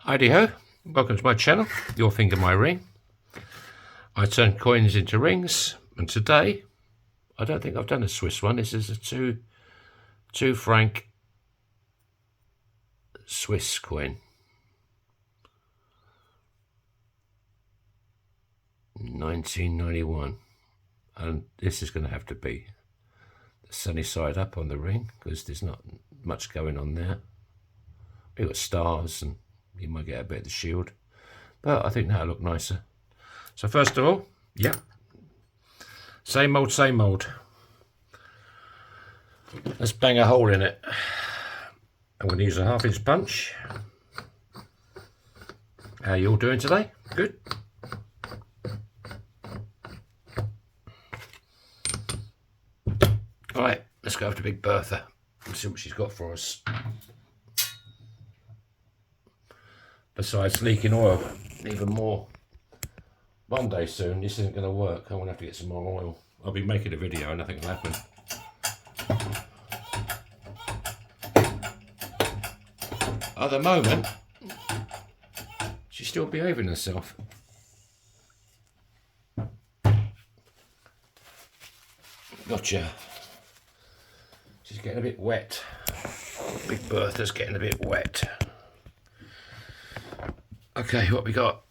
Heidi ho, welcome to my channel, Your Finger My Ring. I turn coins into rings, and today, I don't think I've done a Swiss one. This is a two franc Swiss coin. 1991. And this is going to have to be the sunny side up on the ring, because there's not much going on there. We've got stars and you might get a bit of the shield, but I think that'll look nicer. So first of all, yeah, same old, same old. Let's bang a hole in it. I'm going to use a 1/2 inch punch. How you all doing today? Good? Alright, let's go after Big Bertha and see what she's got for us. Besides leaking oil, even more. One day soon, this isn't going to work. I'm going to have to get some more oil. I'll be making a video and nothing will happen. At the moment, she's still behaving herself. Gotcha. She's getting a bit wet. Big Bertha's getting a bit wet. Okay, what we got?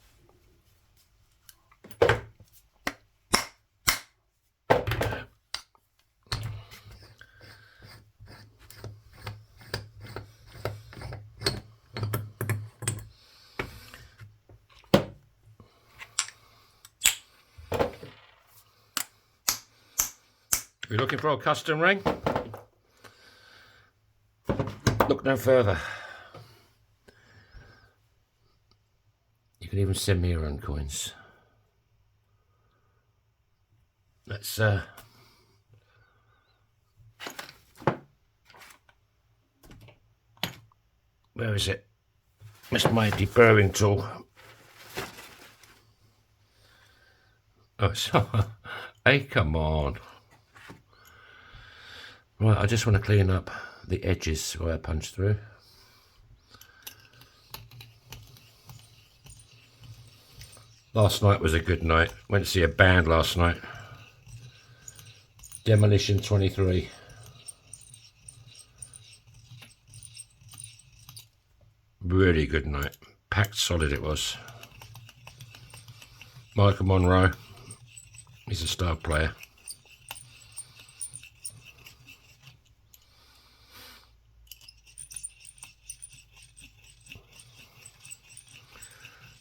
We're looking for a custom ring? Look no further. You can even send me your own coins. Let's where is it? That's my deburring tool. Oh, so, hey, come on. Right, I just want to clean up the edges where I punch through. Last night was a good night. Went to see a band last night. Demolition 23. Really good night. Packed solid it was. Michael Monroe. He's a star player.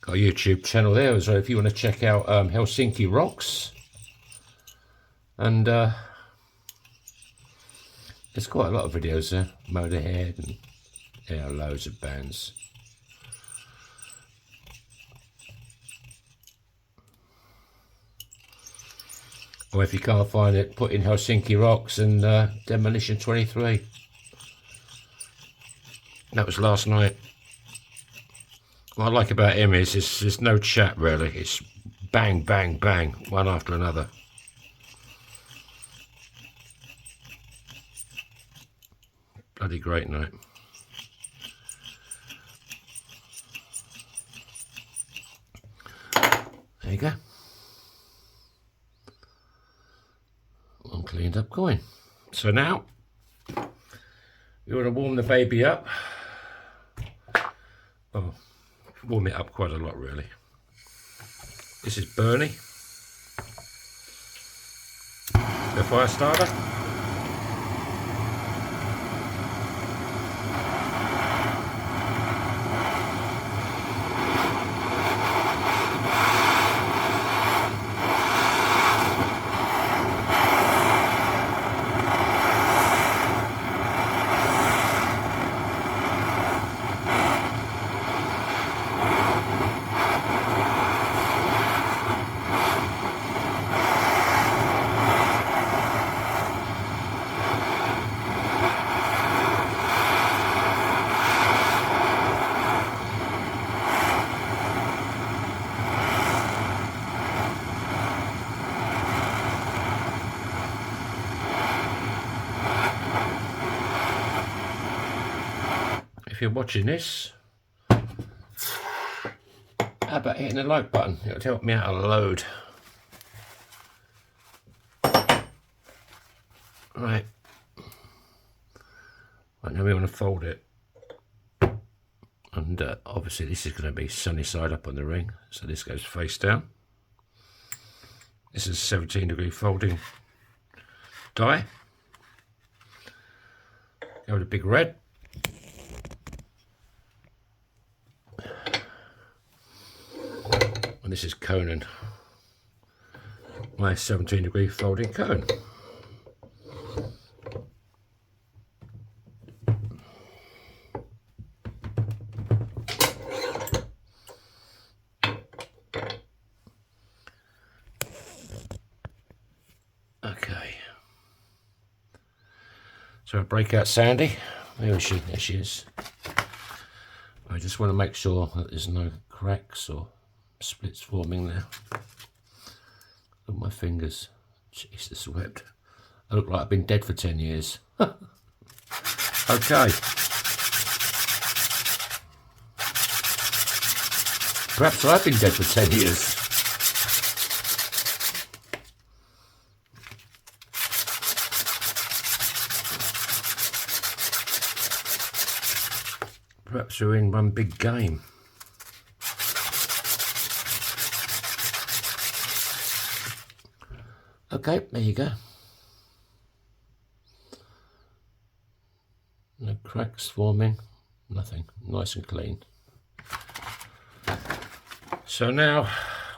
Got a YouTube channel there as well if you want to check out Helsinki Rocks. And there's quite a lot of videos there. Motorhead and yeah, loads of bands. Or if you can't find it, put in Helsinki Rocks and Demolition 23. That was last night. What I like about him is there's no chat really. It's bang, bang, bang, one after another. Bloody great night. There you go. One cleaned up coin. So now, we want to warm the baby up. Oh. Warm it up quite a lot really. This is Bernie, the fire starter. if you're watching this, how about hitting the like button? It'll help me out a load. Right. Right, now we want to fold it. And obviously this is going to be sunny side up on the ring. So this goes face down. This is 17-degree folding die. Go with a big red. And this is Conan, my 17-degree folding cone. Okay. So I break out Sandy. Where is she? There she is. I just want to make sure that there's no cracks or splits forming there. Look at my fingers. Jesus wept. I look like I've been dead for 10 years. Okay. Perhaps I've been dead for 10 years. Perhaps we're in one big game. Okay, there you go. No cracks forming, nothing, nice and clean. So now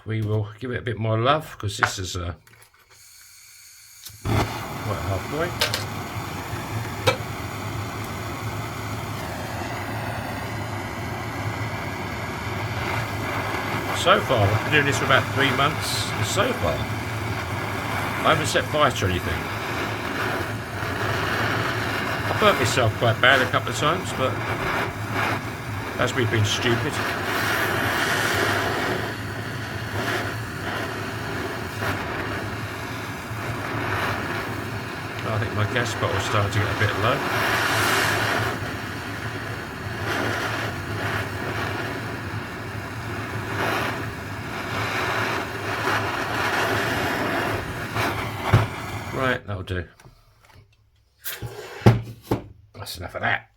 we will give it a bit more love because this is quite halfway. So far, I've been doing this for about 3 months, and so far I haven't set fire to anything. I burnt myself quite bad a couple of times, but that's me being stupid. I think my gas bottle's starting to get a bit low. Right, that'll do. That's enough of that.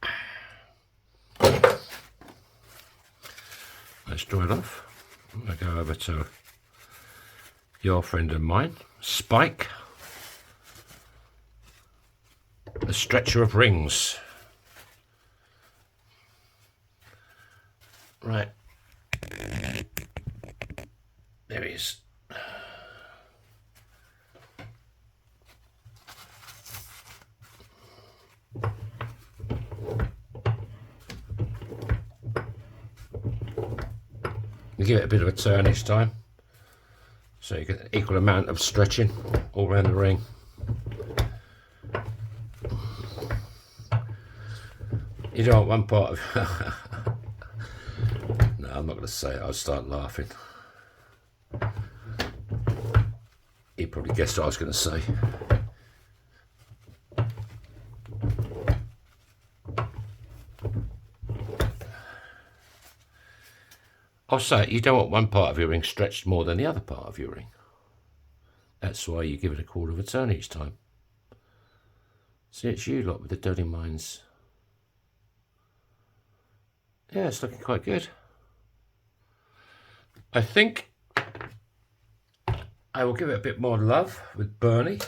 Let's dry it off. I'll go over to your friend of mine, Spike, the stretcher of rings. Right. There he is. You give it a bit of a turn each time, so you get an equal amount of stretching all around the ring. You don't want one part of... No, I'm not going to say it, I'll start laughing. You probably guessed what I was going to say. I'll say it, you don't want one part of your ring stretched more than the other part of your ring. That's why you give it a quarter of a turn each time. See, it's you lot with the dirty minds. Yeah, it's looking quite good. I think I will give it a bit more love with Bernie.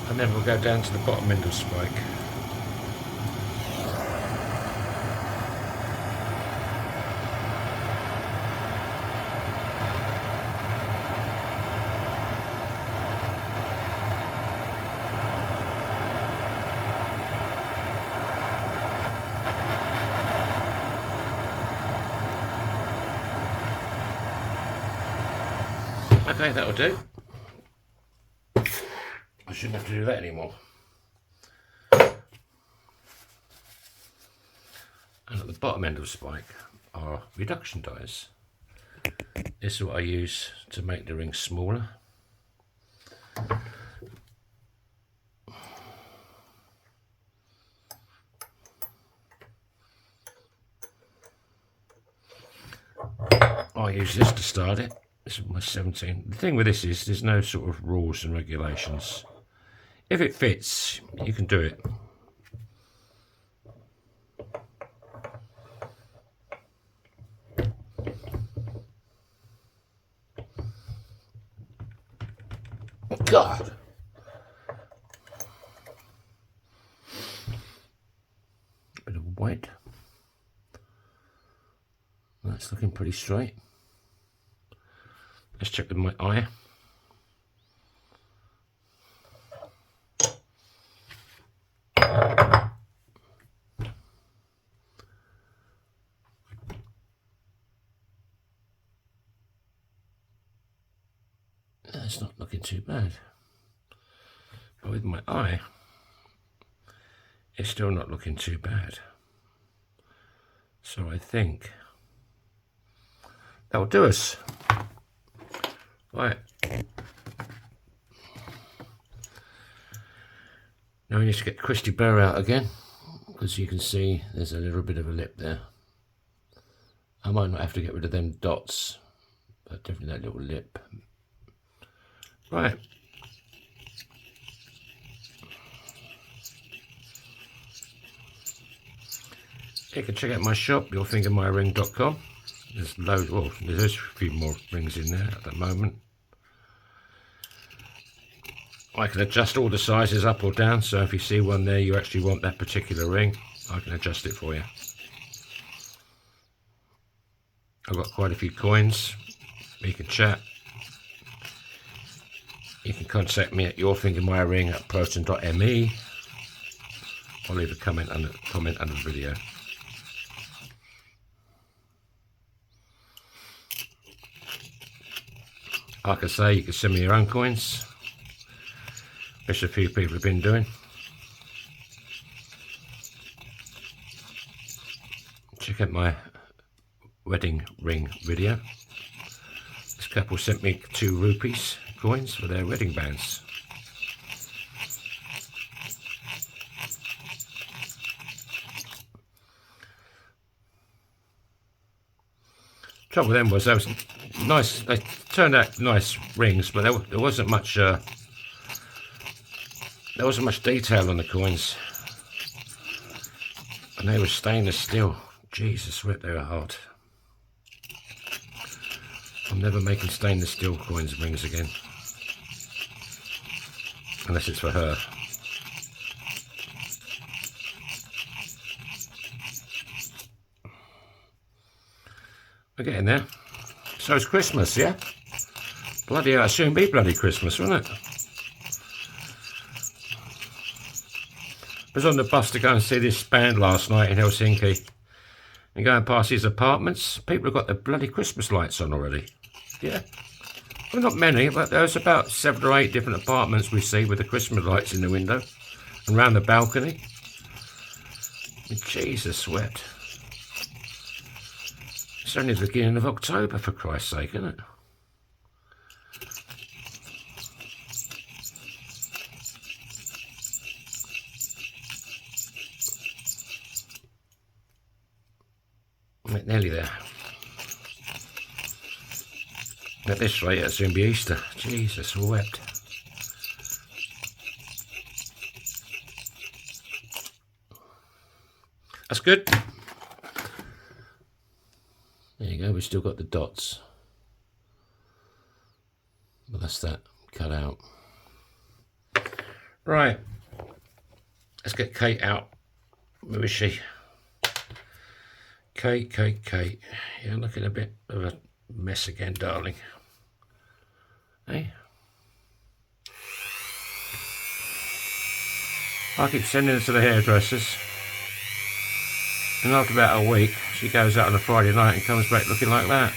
And then we'll go down to the bottom end of Spike. Okay, that'll do. I shouldn't have to do that anymore. And at the bottom end of Spike are reduction dies. This is what I use to make the ring smaller. I use this to start it. This is my 17. The thing with this is there's no sort of rules and regulations. If it fits, you can do it. God. Bit of white. That's looking pretty straight. Let's check with my eye. That's not looking too bad. But with my eye, it's still not looking too bad. So I think that'll do us. Right. Now we need to get Christy Bear out again, because you can see there's a little bit of a lip there. I might not have to get rid of them dots, but definitely that little lip. Right. You can check out my shop, yourfingermyring.com. There's loads, well, there's a few more rings in there at the moment. I can adjust all the sizes up or down, so if you see one there you actually want that particular ring, I can adjust it for you. I've got quite a few coins. We can chat. You can contact me at yourfingermyring@proton.me. I'll leave a comment under the video. Like I say, you can send me your own coins, which a few people have been doing. Check out my wedding ring video. This couple sent me 2 rupees coins for their wedding bands. Trouble with them was they was nice. They turned out nice rings, but there wasn't much. There wasn't much detail on the coins, and they were stainless steel. Jesus, they were hard. I'm never making stainless steel coins rings again, unless it's for her. We're getting there. So it's Christmas, yeah? Bloody hell, it'll soon be bloody Christmas, won't it? I was on the bus to go and see this band last night in Helsinki. And going past these apartments, people have got their bloody Christmas lights on already. Yeah. Well, not many, but there's about 7 or 8 different apartments we see with the Christmas lights in the window and round the balcony. Jesus wept. It's only the beginning of October, for Christ's sake, isn't it? We're nearly there. At this rate, it'll soon be Easter. Jesus wept. That's good. There you go, we've still got the dots. But that's that cut out. Right. Let's get Kate out. Where is she? Kate. You're looking a bit of a mess again, darling. Hey? I keep sending her to the hairdressers. And after about a week, she goes out on a Friday night and comes back looking like that.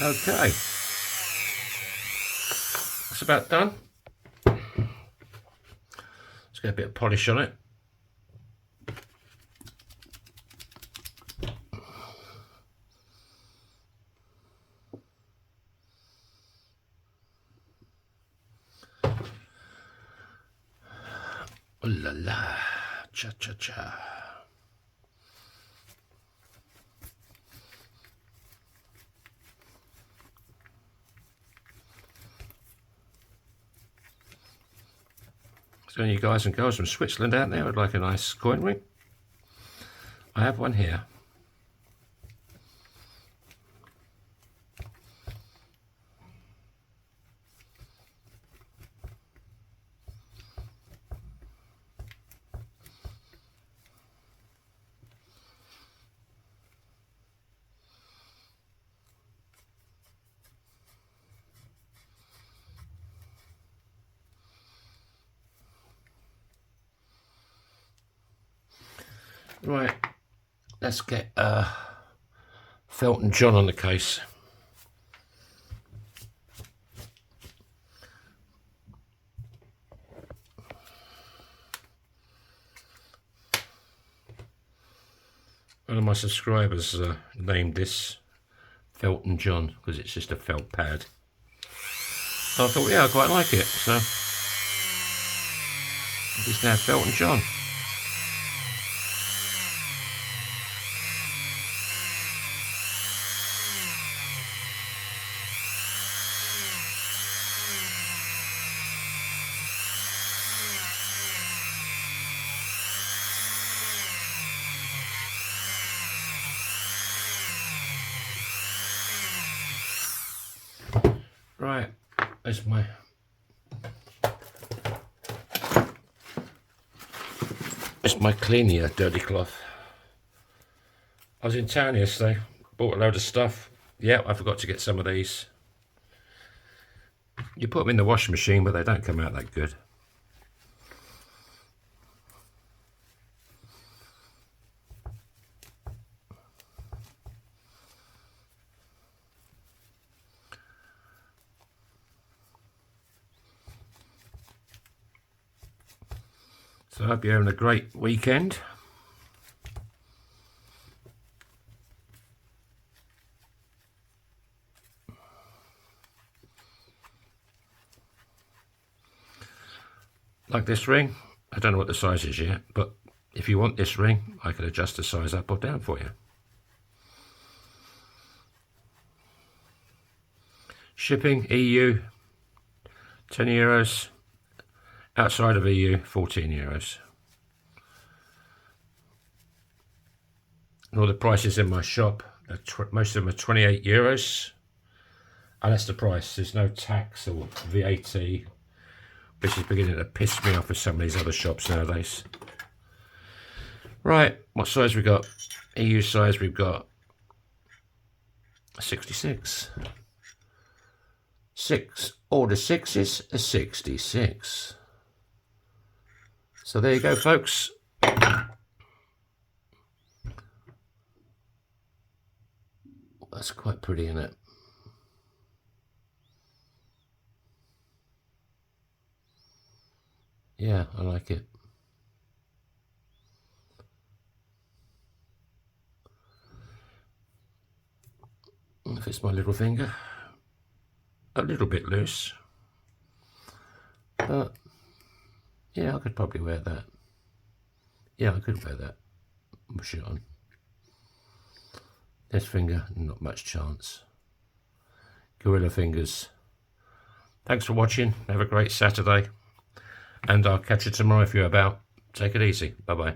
Okay, that's about done. Let's get a bit of polish on it. Oh la la, cha cha cha. So you guys and girls from Switzerland out there would like a nice coin ring, I have one here. Right, let's get Felton John on the case. One of my subscribers named this Felton John because it's just a felt pad. So I thought, yeah, I quite like it. So it's now Felton John. Right, there's my cleaning dirty cloth. I was in town yesterday, bought a load of stuff. Yeah, I forgot to get some of these. You put them in the washing machine, but they don't come out that good. So I hope you're having a great weekend. Like this ring, I don't know what the size is yet, but if you want this ring, I can adjust the size up or down for you. Shipping, EU, 10 euros. Outside of EU, 14 euros. And all the prices in my shop, most of them are 28 euros. And that's the price. There's no tax or VAT, which is beginning to piss me off with some of these other shops nowadays. Right, what size we got? EU size we've got 66. 6, order 6 is a 66. So there you go, folks. That's quite pretty, isn't it? Yeah, I like it. If it's my little finger, a little bit loose, but yeah, I could probably wear that. Yeah, I could wear that. Push it on. This finger, not much chance. Gorilla fingers. Thanks for watching. Have a great Saturday. And I'll catch you tomorrow if you're about. Take it easy. Bye-bye.